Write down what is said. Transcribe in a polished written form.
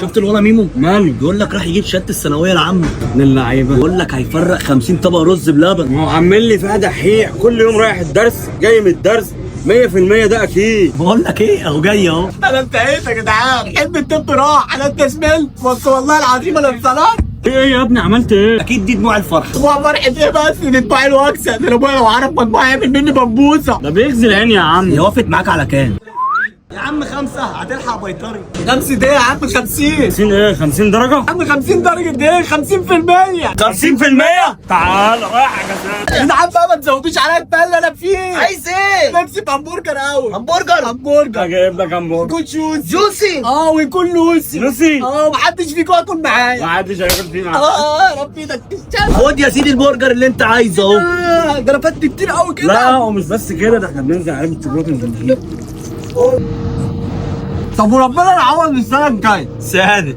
شفت الولا ميمو؟ ماله؟ بيقول لك راح يجيب شهاده الثانويه العامه. من اللعيبه. بيقول لك هيفرق 50 طبق رز بلبن. ما هو عامل لي فيها دحيح، كل يوم رايح الدرس جاي من الدرس 100%. ده اكيد. بقول لك ايه، اهو جاي اهو. انا انتهيت يا جدعان، حب الطب راح، انا اتسملت، بس والله العظيم انا انصلحت. ايه يا ابني عملت ايه؟ اكيد دي دموع الفرح. هو فرحة ايه بس؟ دي دموع الوكسه، ده انا ابويا لو عرف مجموعه يعمل مني بمبوسه. ده بيغزي العين يا عم. هي وافت معاك على كام؟ يا عم 5 هتلحق بيطري. 5 دقيقة يا عم 50. 50 ايه؟ 50 درجه؟ يا عم 50 درجة ايه؟ 50%. 50%؟ تعال رايح يا جدعان. يا جدعان بقى ما تزودوش عليا التله انا فيه. عايز ايه؟ نفسي في همبرجر قوي. همبرجر. جايب لك همبرجر. يكون جوسي. جوسي. ويكون لوسي. لوسي. محدش فيكم ياكل معايا. ما حدش هياكل فيه معاك. يا رب ايدك تشتغل. خد يا سيدي البرجر اللي انت عايزه اهو. ده انا فات كتير قوي كده. لا ومش بس كده، ده احنا بننزل عليه الشوكولاته من الجنيه. طب وربنا يعوض السنه الجايه. سادة.